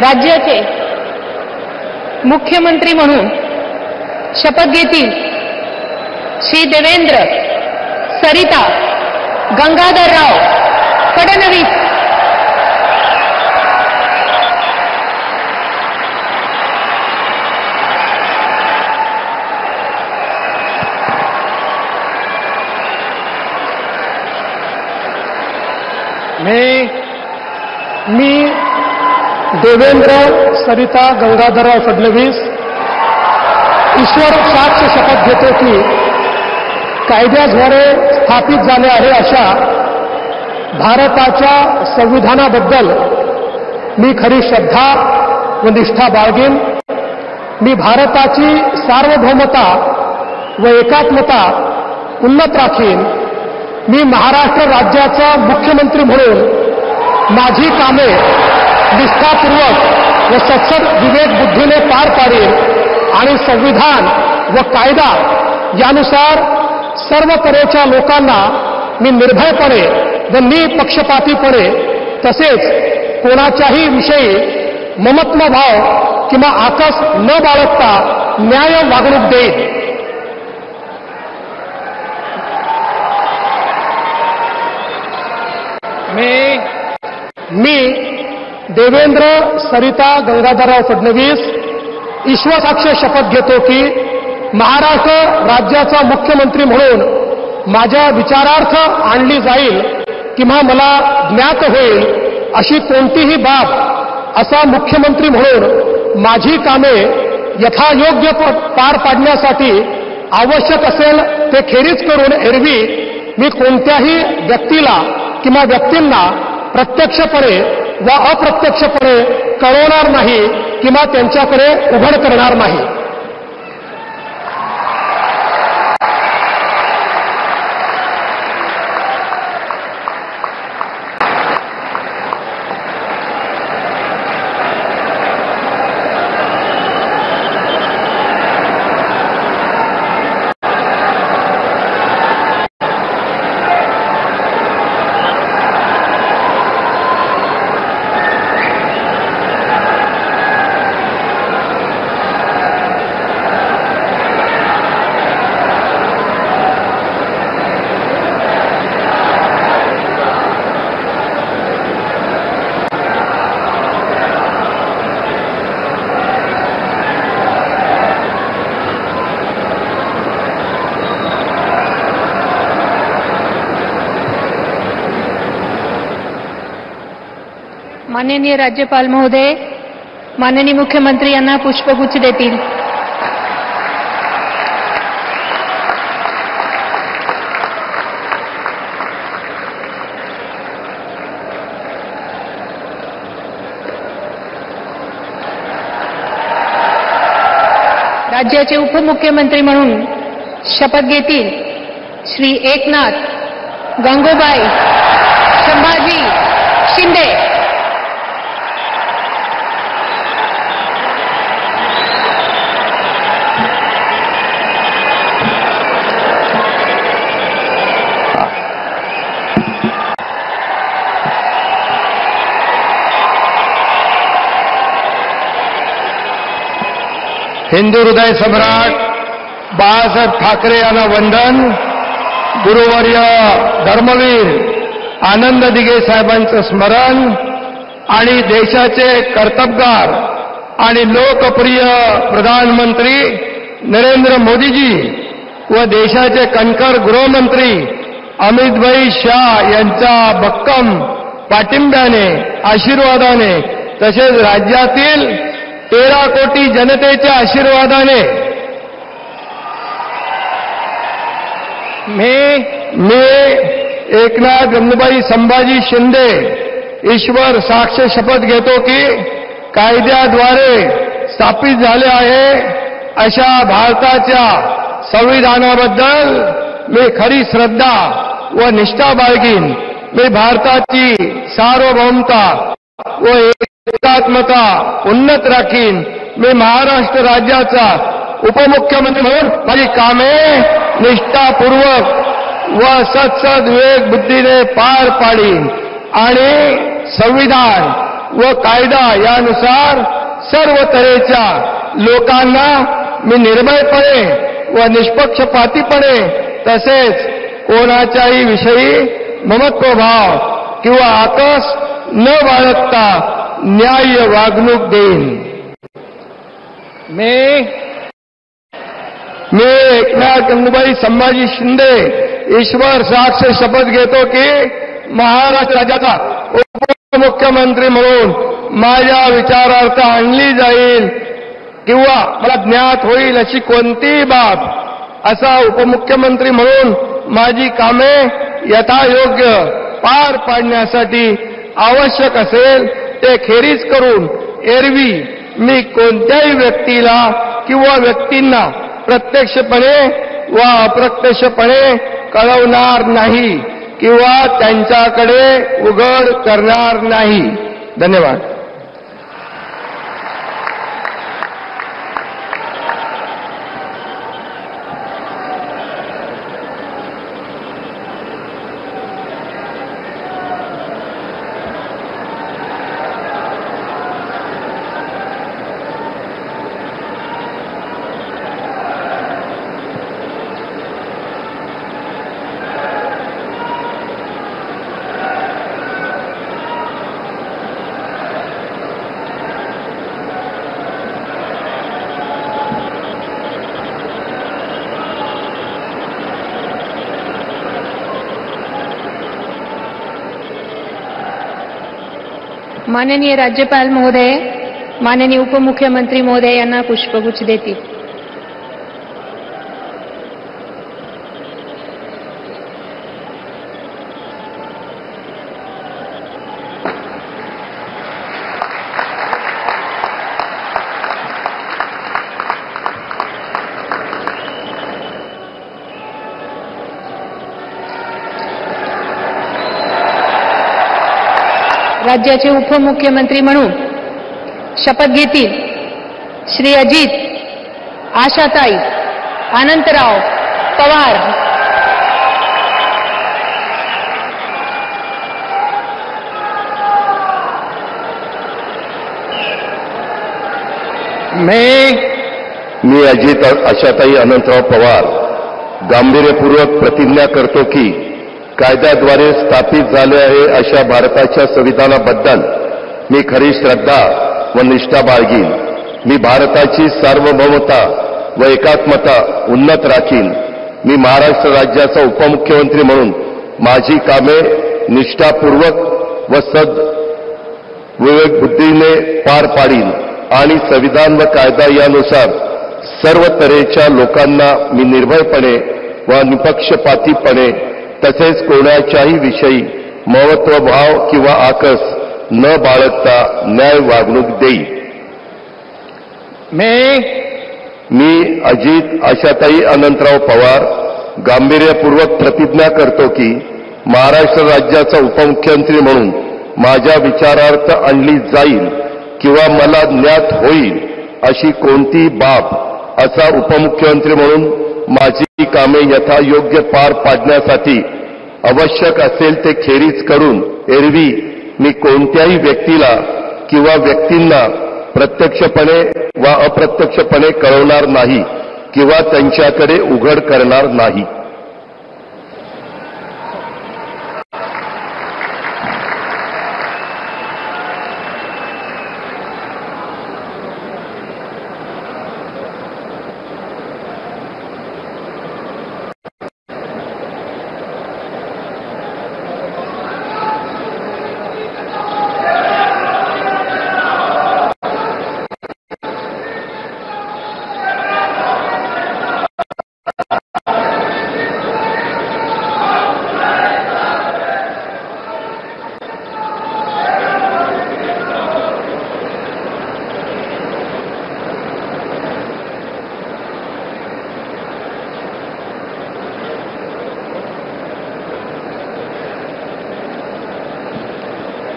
राज्याचे मुख्यमंत्री म्हणून शपथ घेतील श्री देवेंद्र सरिता गंगाधरराव फडणवीस। मी देवेंद्र सरिता गंगाधरराव फडणवीस ईश्वर साक्ष शपथ घेतो की कायद्याद्वारे स्थापित झाले आहे अशा भारताच्या संविधानाबद्दल मी खरी श्रद्धा व निष्ठा बाळगेन। मी भारताची सार्वभौमता व एकात्मता उन्नत राखीन। मी महाराष्ट्र राज्याचा मुख्यमंत्री म्हणून माझी कामे निष्ठापूर्वक व सत्सद विवेक बुद्धीने पार पाडेन आणि संविधान व कायदा यानुसार सर्व तऱ्हेच्या लोकांना मी निर्भयपणे व निपक्षपातीपणे तसेच कोणाच्याही विषयी ममत्वभाव किंवा आकस न बाळगता न्याय वागणूक देईन। मी देवेंद्र सरिता गंगाधरराव फडणवीस ईश्वरसाक्ष शपथ घेतो की महाराष्ट्र राज्याचा मुख्यमंत्री म्हणून माझ्या विचारार्थ आणली जाईल किंवा मला ज्ञात होईल अशी कोणतीही बाब असा मुख्यमंत्री म्हणून माझी कामे यथायोग्य पार पाडण्यासाठी आवश्यक असेल ते खेरीज करून एरवी मी कोणत्याही व्यक्तीला किंवा व्यक्तींना प्रत्यक्षपणे व अप्रत्यक्षपणे कळवणार नाही किंवा त्यांच्याकडे उघड करणार नाही। माननीय राज्यपाल महोदय माननीय मुख्यमंत्री यांना पुष्पगुच्छ देतील। राज्याचे उपमुख्यमंत्री म्हणून शपथ घेतील श्री एकनाथ गंगूबाई संभाजी शिंदे। हिंदू हृदय सम्राट बाळासाहेब ठाकरे यांना वंदन। गुरुवर्य धर्मवीर आनंद दिघे साहेबांचं स्मरण आणि देशाचे कर्तबगार आणि लोकप्रिय प्रधानमंत्री नरेंद्र मोदीजी व देशाचे कणखर गृहमंत्री अमितभाई शाह यांच्या भक्कम पाठिंब्याने आशीर्वादाने तसेच राज्यातील 13 कोटी जनतेच्या आशीर्वादाने मी एकनाथ गंगूबाई संभाजी शिंदे ईश्वर साक्ष शपथ घेतो की कायद्याद्वारे स्थापित झाले आहे अशा भारताच्या संविधानाबद्दल मी खरी श्रद्धा व निष्ठा बाळगीन। मी भारताची सार्वभौमता व एकात्मता उन्नत राखीन। मी महाराष्ट्र राज्याचा उपमुख्यमंत्री म्हणून माझी कामे निष्ठापूर्वक व सत्सद विवेक बुद्धीने पार पाडीन आणि संविधान व कायदा यानुसार सर्व तऱ्हेच्या लोकांना मी निर्भयपणे व निष्पक्षपातीपणे तसेच कोणाच्याही विषयी ममत्वभाव किंवा आकस न बाळगता न्याय्य वागणूक देईन. मी एकनाथ गंगूबाई संभाजी शिंदे ईश्वर साक्ष शपथ घेतो की महाराष्ट्र राज्याचा उपमुख्यमंत्री म्हणून माझ्या विचारार्थ आणली जाईल किंवा मला ज्ञात होईल अशी कोणतीही बाब असा उपमुख्यमंत्री म्हणून माझी कामे यथायोग्य पार पाडण्यासाठी आवश्यक असेल ते खेरीज करून एरवी मी कोणत्याही व्यक्तीला किंवा व्यक्तींना प्रत्यक्षपणे व अप्रत्यक्षपणे कळवणार नाही किंवा त्यांच्याकडे उघड करणार नाही. धन्यवाद. माननीय राज्यपाल महोदय, माननीय उपमुख्यमंत्री महोदय यांना पुष्पगुच्छ देतील. राज्याचे उपमुख्यमंत्री म्हणून शपथ घेतील श्री अजित आशाताई अनंतराव पवार. मी अजित आशाताई अनंतराव पवार गांभीर्यपूर्वक प्रतिज्ञा करतो की कायद्याद्वारे स्थापित झाले आहे अशा भारताच्या संविधानाबद्दल मी खरी श्रद्धा व निष्ठा बाळगीन. मी भारताची सार्वभौमता व एकात्मता उन्नत राखीन. मी महाराष्ट्र राज्याचा उपमुख्यमंत्री म्हणून माझी कामे निष्ठापूर्वक व विवेकबुद्धीने पार पाडीन आणि संविधान व कायदा यानुसार सर्व तऱ्हेच्या लोकांना मी निर्भयपणे व निपक्षपातीपणे तसेच कोणाच्याही विषयी महत्वभाव किंवा आकस न बाळगता न्याय वागणूक देईल. मी अजित आशाताई अनंतराव पवार गांभीर्यपूर्वक प्रतिज्ञा करतो की महाराष्ट्र राज्याचा उपमुख्यमंत्री म्हणून माझ्या विचारार्थ आणली जाईल किंवा मला ज्ञात होईल अशी कोणतीही बाब असा उपमुख्यमंत्री म्हणून माझी कामे यथायोग्य पार पाडण्यासाठी आवश्यक असेल ते खेरीज करून एरवी मी कोणत्याही व्यक्तीला किंवा व्यक्तींना प्रत्यक्षपणे वा अप्रत्यक्षपणे कळवणार नाही किंवा त्यांच्याकडे उघड करणार नाही.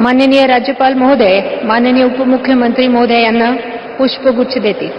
माननीय राज्यपाल महोदय, माननीय उपमुख्यमंत्री महोदय यांना पुष्पगुच्छ देतील.